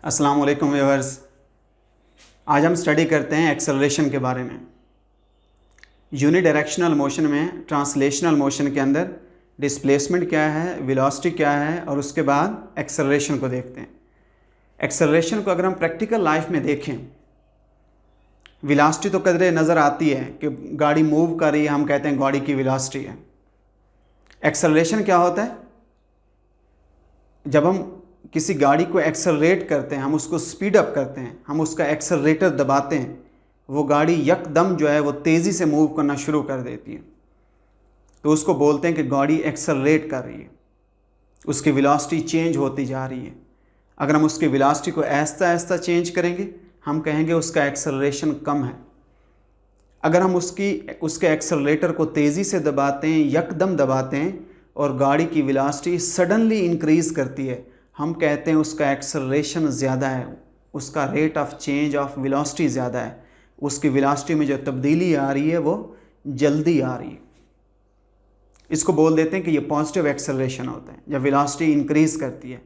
अस्सलाम वालेकुम व्यूअर्स। आज हम स्टडी करते हैं एक्सेलरेशन के बारे में। यूनिडायरेक्शनल मोशन में ट्रांसलेशनल मोशन के अंदर डिस्प्लेसमेंट क्या है, वेलोसिटी क्या है और उसके बाद एक्सेलरेशन को देखते हैं। एक्सेलरेशन को अगर हम प्रैक्टिकल लाइफ में देखें, वेलोसिटी तो कदरे नज़र आती है कि गाड़ी मूव कर रही है, हम कहते हैं गाड़ी की वेलोसिटी है। एक्सेलरेशन क्या होता है? जब हम किसी गाड़ी को एक्सेलरेट करते हैं, हम उसको स्पीड अप करते हैं, हम उसका एक्सेलरेटर दबाते हैं, वो गाड़ी यकदम जो है वो तेज़ी से मूव करना शुरू कर देती है, तो उसको बोलते हैं कि गाड़ी एक्सेलरेट कर रही है, उसकी वेलोसिटी चेंज होती जा रही है। अगर हम उसकी वेलोसिटी को आहिस्ता आहिस्ता चेंज करेंगे, हम कहेंगे उसका एक्सेलरेशन कम है। अगर हम उसके एक्सेलरेटर को तेज़ी से दबाते हैं, यकदम दबाते हैं और गाड़ी की वेलोसिटी सडनली इंक्रीज़ करती है, हम कहते हैं उसका एक्सेलरेशन ज़्यादा है, उसका rate of change of velocity ज़्यादा है, उसकी वेलोसिटी में जो तब्दीली आ रही है वो जल्दी आ रही है। इसको बोल देते हैं कि ये पॉजिटिव एक्सेलरेशन होता है, जब वेलोसिटी इंक्रीज़ करती है।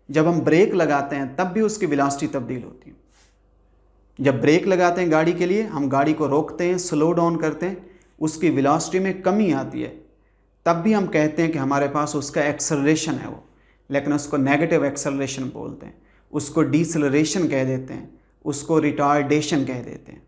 जब हम ब्रेक लगाते हैं तब भी उसकी वेलोसिटी तब्दील होती है। जब ब्रेक लगाते हैं गाड़ी के लिए, हम गाड़ी को रोकते हैं, स्लो डाउन करते हैं, उसकी वेलोसिटी में कमी आती है, तब भी हम कहते हैं कि हमारे पास उसका एक्सेलरेशन है वो, लेकिन उसको नेगेटिव एक्सेलरेशन बोलते हैं, उसको डिसेलरेशन कह देते हैं, उसको रिटार्डेशन कह देते हैं।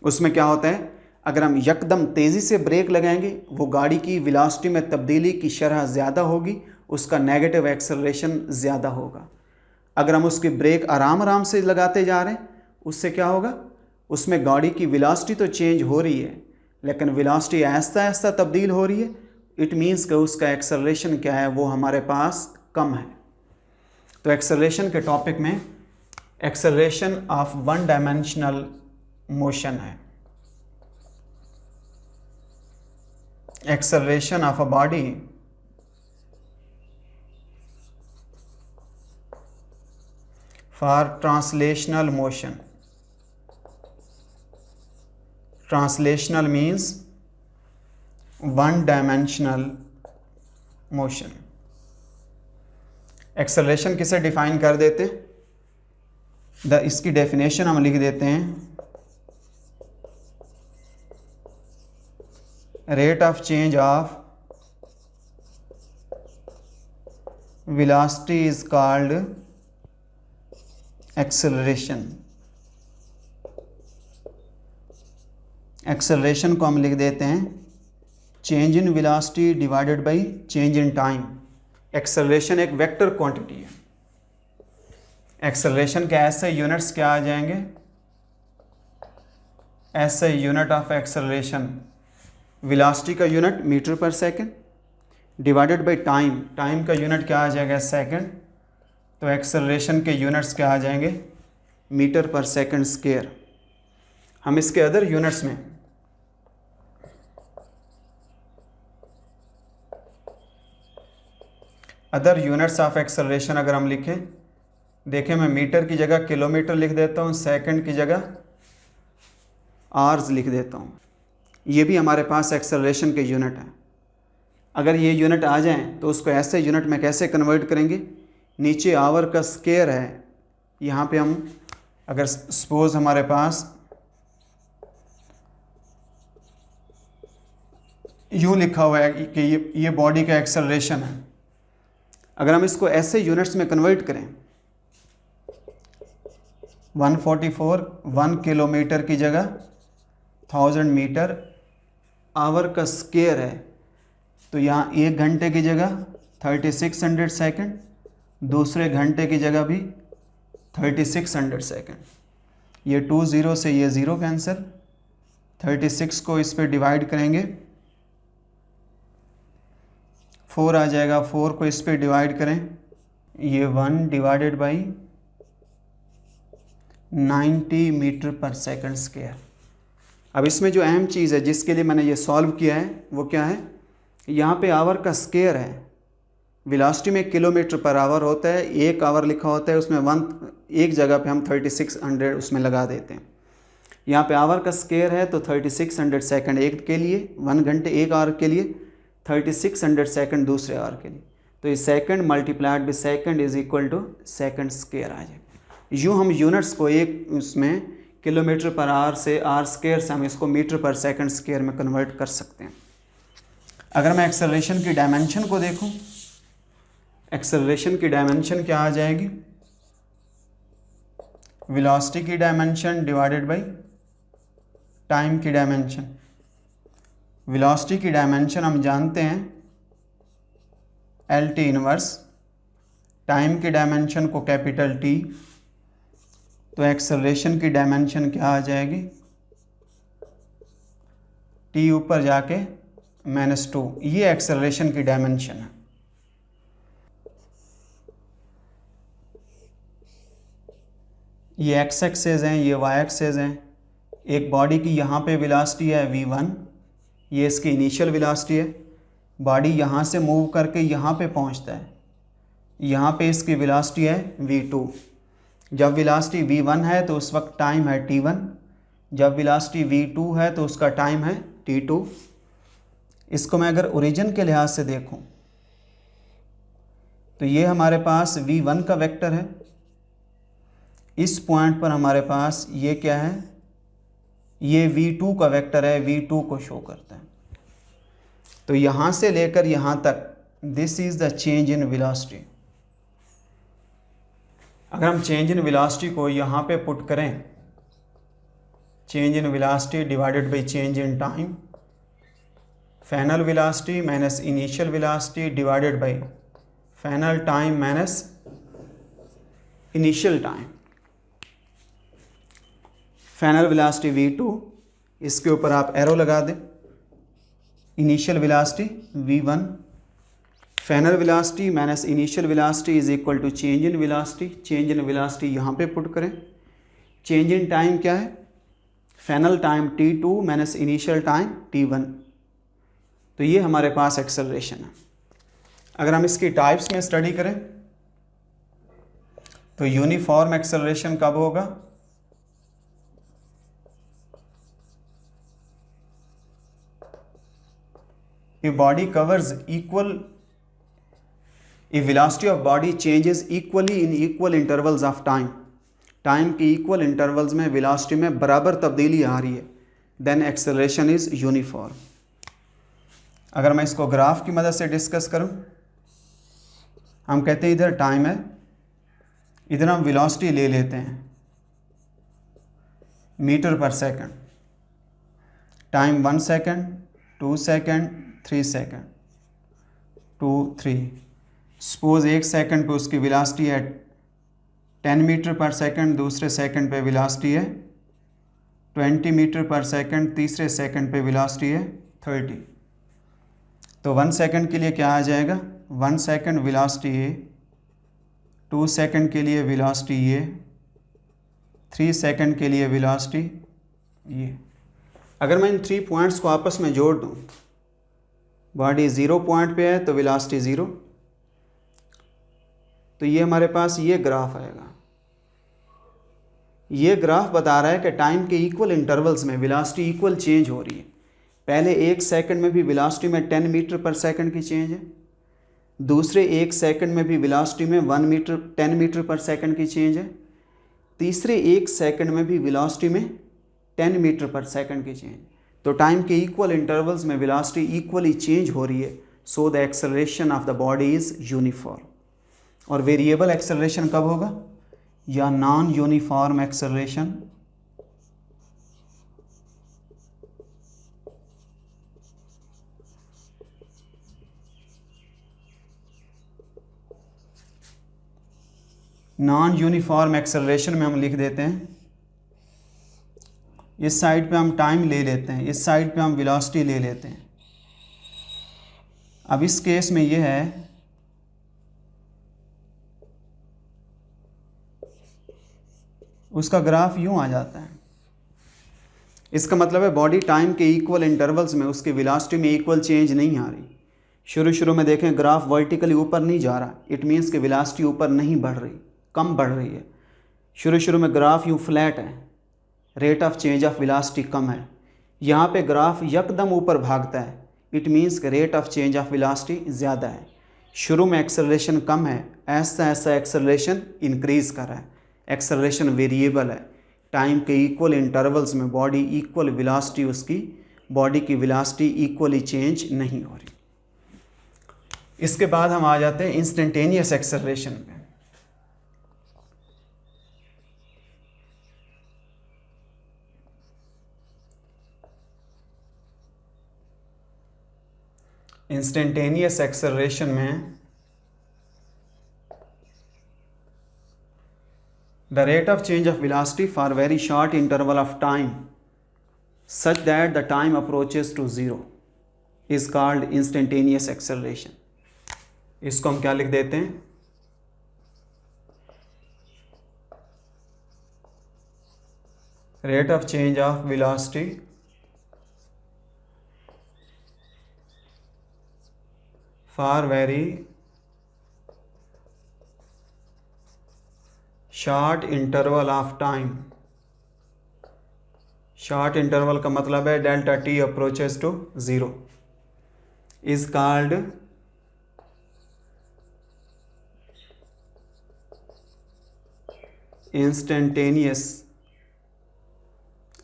उसमें क्या होता है, अगर हम यकदम तेज़ी से ब्रेक लगाएंगे, वो गाड़ी की वेलोसिटी में तब्दीली की शरह ज़्यादा होगी, उसका नेगेटिव एक्सेलरेशन ज़्यादा होगा। अगर हम उसकी ब्रेक आराम आराम से लगाते जा रहे हैं, उससे क्या होगा, उसमें गाड़ी की वेलोसिटी तो चेंज हो रही है, लेकिन वेलोसिटी आहिस्ता आहिस्ता तब्दील हो रही है। इट मीन्स कि उसका एक्सेलरेशन क्या है, वो हमारे पास कम है। तो एक्सेलरेशन के टॉपिक में acceleration of one dimensional motion है। Acceleration of a body for translational motion. Translational means one dimensional motion. Acceleration किसे डिफाइन कर देते हैं? इसकी डेफिनेशन हम लिख देते हैं, rate of change of velocity is called acceleration. Acceleration को हम लिख देते हैं change in velocity divided by change in time. Acceleration एक वेक्टर क्वांटिटी है। एक्सेलरेशन के ऐसे यूनिट्स क्या आ जाएंगे, ऐसे यूनिट ऑफ एक्सेलरेशन, वेलोसिटी का यूनिट मीटर पर second divided by time, time का यूनिट क्या आ जाएगा, सेकंड। तो एक्सेलरेशन के यूनिट्स क्या आ जाएंगे, मीटर पर सेकंड स्क्वायर। हम इसके अदर यूनिट्स में अदर यूनिट्स ऑफ एक्सेलरेशन अगर हम लिखें, देखें मैं मीटर की जगह किलोमीटर लिख देता हूँ, सेकंड की जगह आवर्स लिख देता हूँ। ये भी हमारे पास एक्सेलरेशन के यूनिट हैं। अगर ये यूनिट आ जाएं तो उसको ऐसे यूनिट में कैसे कन्वर्ट करेंगे, नीचे आवर का स्क्वायर है, यहाँ पे हम अगर सपोज हमारे पास यूँ लिखा हुआ है कि ये बॉडी का एक्सेलरेशन है, अगर हम इसको ऐसे यूनिट्स में कन्वर्ट करें, 144 1 किलोमीटर की जगह 1000 मीटर आवर का स्क्वायर है, तो यहाँ 1 घंटे की जगह 3600 सेकंड, दूसरे घंटे की जगह भी 3600 सेकंड। ये 2 0 से ये 0 कैंसिल, 36 को इस पर डिवाइड करेंगे 4 आ जाएगा, 4 को इस पे डिवाइड करें, ये 1 डिवाइडेड बाई 90 मीटर पर सेकंड स्क्वायर। अब इसमें जो अहम चीज़ है जिसके लिए मैंने ये सॉल्व किया है वो क्या है, यहाँ पे आवर का स्क्वायर है, वेलोसिटी में किलोमीटर पर आवर होता है, 1 आवर लिखा होता है, उसमें एक जगह पे हम 3600 उसमें लगा देते हैं। यहाँ पे आवर का स्क्वायर है तो 3600 सेकंड एक के लिए, 1 घंटे 1 आवर के लिए, 3600 सेकंड दूसरे आवर के लिए, तो ये second multiplied by second is equal to second square आ जाएगा। यूँ हम यूनिट्स को एक उसमें किलोमीटर पर आवर से आर स्क्वायर से हम इसको मीटर पर सेकंड स्क्वायर में कन्वर्ट कर सकते हैं। अगर मैं एक्सेलरेशन की डायमेंशन को देखूं, एक्सेलरेशन की डायमेंशन क्या आ जाएगी, वेलोसिटी की डायमेंशन डिवाइडेड बाय टाइम की डायमेंशन। वेलोसिटी की डायमेंशन हम जानते हैं LT इनवर्स, टाइम की डायमेंशन को कैपिटल T, तो एक्सेलरेशन की डायमेंशन क्या आ जाएगी, T ऊपर जाके -2। ये एक्सेलरेशन की डायमेंशन है। ये x एक्सेस हैं, ये y एक्सेस हैं। एक बॉडी की यहाँ पे वेलोसिटी है v1, ये इसकी इनिशियल वेलोसिटी है। बॉडी यहाँ से मूव करके यहाँ पे पहुँचता है, यहाँ पे इसकी वेलोसिटी है v2। जब वेलोसिटी v1 है तो उस वक्त टाइम है t1, जब वेलोसिटी v2 है तो उसका टाइम है t2। इसको मैं अगर ओरिजिन के लिहाज से देखूं तो ये हमारे पास v1 का वेक्टर है, इस पॉइंट पर हमारे पास ये क्या है, ये v2 का वेक्टर है, v2 को शो करता है। तो यहाँ से लेकर यहाँ तक this is the change in velocity. अगर हम चेंज इन वेलोसिटी को यहाँ पे पुट करें, change in velocity divided by change in time, final velocity minus initial velocity divided by final time minus initial time. Final velocity v2, इसके ऊपर आप arrow लगा दें, initial velocity v1, final velocity minus initial velocity is equal to change in velocity. Change in velocity यहाँ पे put करें। Change in time क्या है, फाइनल टाइम t2 माइनस इनिशियल टाइम t1। तो ये हमारे पास एक्सेलरेशन है। अगर हम इसकी टाइप्स में स्टडी करें तो यूनिफॉर्म एक्सेलरेशन कब होगा, if body covers equal, if velocity of body changes equally in equal intervals of time, time के इक्वल इंटरवल्स में वेलोसिटी में बराबर तब्दीली आ रही है, देन एक्सेलरेशन इज यूनिफॉर्म। अगर मैं इसको ग्राफ की मदद से डिस्कस करूं, हम कहते हैं इधर टाइम है, इधर हम वेलोसिटी ले लेते हैं मीटर पर second. Time 1 second, 2 second, 3 second, 2, 3। Suppose 1 second पे उसकी वेलोसिटी है 10 मीटर पर सेकंड, दूसरे सेकंड पे वेलोसिटी है 20 मीटर पर सेकंड, तीसरे सेकंड पे वेलोसिटी है 30। तो 1 सेकंड के लिए क्या आ जाएगा, 1 सेकंड वेलोसिटी ए, 2 सेकंड के लिए वेलोसिटी ए, 3 सेकंड के लिए वेलोसिटी ये। अगर मैं इन 3 पॉइंट्स को आपस में जोड़ दूं, बॉडी 0 पॉइंट पे है तो वेलोसिटी 0, तो ये हमारे पास ये ग्राफ आएगा। ये ग्राफ बता रहा है कि टाइम के इक्वल इंटरवल्स में वेलोसिटी इक्वल चेंज हो रही है। पहले 1 सेकंड में भी वेलोसिटी में 10 मीटर पर सेकंड की चेंज है, दूसरे 1 सेकंड में भी वेलोसिटी में 10 मीटर पर सेकंड की चेंज है, तीसरे 1 सेकंड में भी वेलोसिटी में 10 मीटर पर सेकंड की चेंज। तो टाइम के इक्वल इंटरवल्स में वेलोसिटी इक्वली चेंज हो रही है, so the acceleration of the body is uniform. और वेरिएबल एक्सेलरेशन कब होगा, या non uniform acceleration non uniform acceleration में हम लिख देते हैं, इस साइड पे हम टाइम ले लेते हैं, इस साइड पे हम वेलोसिटी ले लेते हैं। अब इस केस में ये है उसका ग्राफ यूं आ जाता है। इसका मतलब है बॉडी टाइम के इक्वल इंटरवल्स में उसकी वेलोसिटी में इक्वल चेंज नहीं आ रही। शुरू में देखें ग्राफ वर्टिकली ऊपर नहीं जा रहा, इट मीन्स कि वेलोसिटी ऊपर नहीं बढ़ रही, कम बढ़ रही है। शुरू में ग्राफ यूँ फ्लैट है, rate of change of velocity कम है। यहाँ पे ग्राफ यकदम ऊपर भागता है, इट मीन्स कि rate of change of velocity ज़्यादा है। शुरू में एक्सेलरेशन कम है, ऐसा ऐसा एक्सेलरेशन इंक्रीज़ कर रहा है। एक्सेलरेशन वेरिएबल है, टाइम के इक्वल इंटरवल्स में बॉडी इक्वल वेलोसिटी, उसकी बॉडी की वेलोसिटी इक्वली चेंज नहीं हो रही। इसके बाद हम आ जाते हैं इंस्टेंटेनियस एक्सेलरेशन पे। इंस्टेंटेनियस एक्सेलरेशन में the rate of change of velocity for very short interval of time such that the time approaches to zero is called instantaneous acceleration. इसको हम क्या लिख देते हैं, rate of change of velocity for very short interval of time. Short interval का मतलब है delta t approaches to zero, is called instantaneous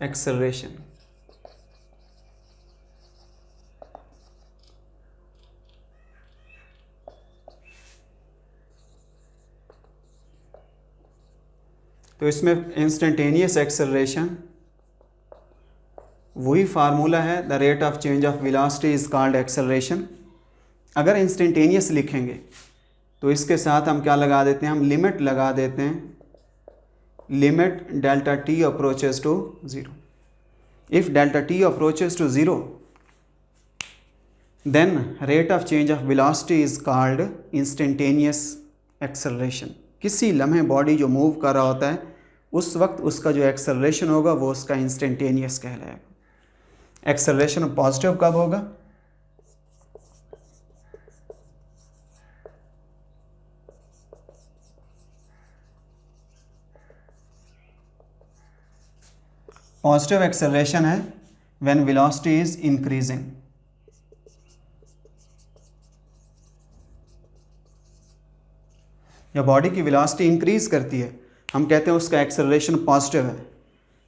acceleration. तो इसमें इंस्टेंटेनियस एक्सेलरेशन वही फार्मूला है, the rate of change of velocity is called acceleration. अगर instantaneous लिखेंगे तो इसके साथ हम क्या लगा देते हैं, हम लिमिट लगा देते हैं, limit delta t approaches to zero. If delta t approaches to zero then rate of change of velocity is called instantaneous acceleration. किसी लम्हे बॉडी जो मूव कर रहा होता है उस वक्त उसका जो एक्सेलरेशन होगा वो उसका इंस्टेंटेनियस कहलाएगा। एक्सेलरेशन पॉजिटिव कब होगा, पॉजिटिव एक्सेलरेशन है व्हेन वेलोसिटी इज इंक्रीजिंग। जब बॉडी की वेलोसिटी इंक्रीज करती है हम कहते हैं उसका एक्सेलरेशन पॉजिटिव है।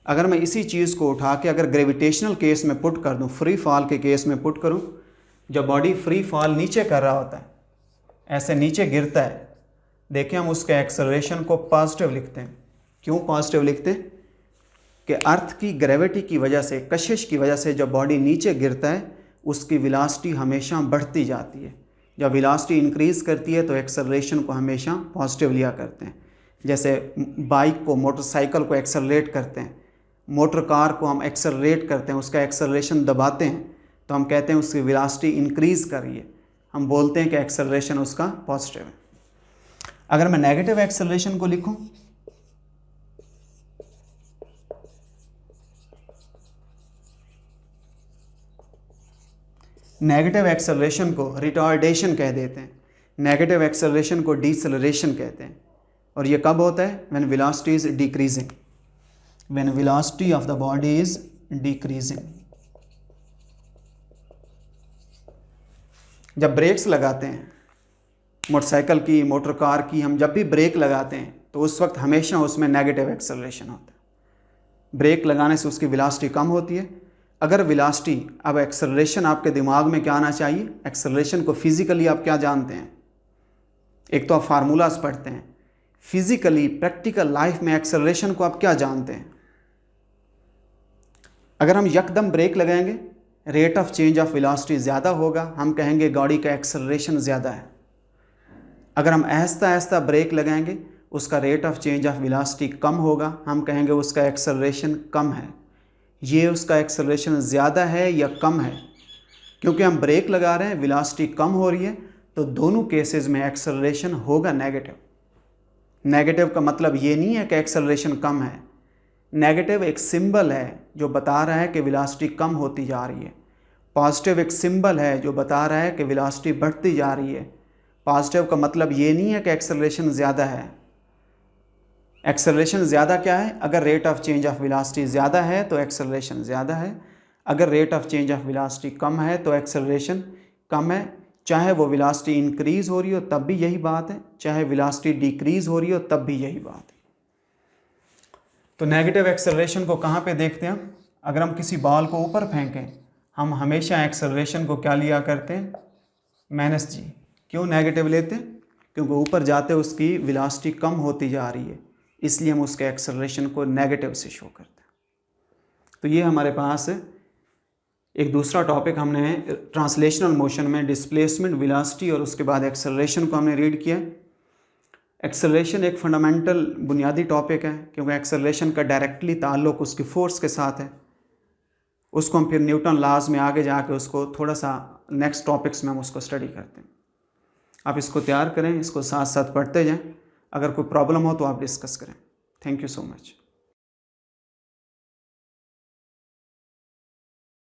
अगर मैं इसी चीज़ को उठा के अगर ग्रेविटेशनल केस में पुट कर दूं, फ्री फॉल के केस में पुट करूं, जब बॉडी फ्री फॉल नीचे कर रहा होता है, ऐसे नीचे गिरता है, देखिए हम उसके एक्सेलरेशन को पॉजिटिव लिखते हैं। क्यों पॉजिटिव लिखते हैं कि अर्थ की ग्रेविटी की वजह से, कशिश की वजह से जब बॉडी नीचे गिरता है उसकी वेलोसिटी हमेशा बढ़ती जाती है। जब वेलोसिटी इंक्रीज़ करती है तो एक्सेलरेशन को हमेशा पॉजिटिव लिया करते हैं। जैसे बाइक को, मोटरसाइकिल को एक्सेलरेट करते हैं, मोटर कार को हम एक्सेलरेट करते हैं, उसका एक्सेलरेशन दबाते हैं तो हम कहते हैं उसकी वेलोसिटी इंक्रीज़ कर रही है, हम बोलते हैं कि एक्सेलरेशन उसका पॉजिटिव है। अगर मैं नेगेटिव एक्सेलरेशन को लिखूं, नेगेटिव एक्सेलरेशन को रिटार्डेशन कह देते हैं, नेगेटिव एक्सेलरेशन को डिसेलरेशन कहते हैं। और ये कब होता है, when velocity is decreasing, when velocity of the body is decreasing. जब ब्रेक्स लगाते हैं मोटरसाइकिल की, मोटर कार की, हम जब भी ब्रेक लगाते हैं तो उस वक्त हमेशा उसमें नेगेटिव एक्सेलरेशन होता है। ब्रेक लगाने से उसकी वेलोसिटी कम होती है। अगर वेलोसिटी, अब एक्सेलरेशन आपके दिमाग में क्या आना चाहिए, एक्सेलरेशन को फिजिकली आप क्या जानते हैं, एक तो आप फार्मूलाज पढ़ते हैं, फिजिकली प्रैक्टिकल लाइफ में एक्सेलरेशन को आप क्या जानते हैं। अगर हम यकदम ब्रेक लगाएंगे rate of change of velocity ज़्यादा होगा, हम कहेंगे गाड़ी का एक्सेलरेशन ज़्यादा है। अगर हम आहिस्ता आहिस्ता ब्रेक लगाएंगे उसका rate of change of velocity कम होगा, हम कहेंगे उसका एक्सेलरेशन कम है। ये उसका एक्सेलरेशन ज़्यादा है या कम है, क्योंकि हम ब्रेक लगा रहे हैं, वेलोसिटी कम हो रही है, तो दोनों केसेस में एक्सेलरेशन होगा नेगेटिव। नेगेटिव का मतलब ये नहीं है कि एक्सेलरेशन कम है, नेगेटिव एक सिंबल है जो बता रहा है कि वेलोसिटी कम होती जा रही है। पॉजिटिव एक सिंबल है जो बता रहा है कि वेलोसिटी बढ़ती जा रही है। पॉजिटिव का मतलब ये नहीं है कि एक्सेलरेशन ज़्यादा है। एक्सेलरेशन ज़्यादा क्या है, अगर rate of change of velocity ज़्यादा है तो एक्सेलरेशन ज़्यादा है, अगर rate of change of velocity कम है तो एक्सेलरेशन कम है। चाहे वो वेलोसिटी इंक्रीज़ हो रही हो तब भी यही बात है, चाहे वेलोसिटी डिक्रीज़ हो रही हो तब भी यही बात है। तो नेगेटिव एक्सेलरेशन को कहाँ पे देखते हैं? अगर हम किसी बॉल को ऊपर फेंकें, हम हमेशा एक्सेलरेशन को क्या लिया करते हैं? -g। क्यों नेगेटिव लेते हैं? क्योंकि ऊपर जाते उसकी वेलोसिटी कम होती जा रही है, इसलिए हम उसके एक्सेलरेशन को नेगेटिव से शो करते हैं। तो ये हमारे पास एक दूसरा टॉपिक हमने ट्रांसलेशनल मोशन में डिस्प्लेसमेंट, वेलोसिटी और उसके बाद एक्सेलरेशन को हमने रीड किया। एक्सेलरेशन एक फंडामेंटल बुनियादी टॉपिक है, क्योंकि एक्सेलरेशन का डायरेक्टली ताल्लुक उसकी फोर्स के साथ है। उसको हम फिर न्यूटन लॉज में आगे जाके उसको थोड़ा सा नेक्स्ट टॉपिक्स में हम उसको स्टडी करते हैं। आप इसको तैयार करें, इसको साथ साथ पढ़ते जाएं। अगर कोई प्रॉब्लम हो तो आप डिस्कस करें। Thank you so much.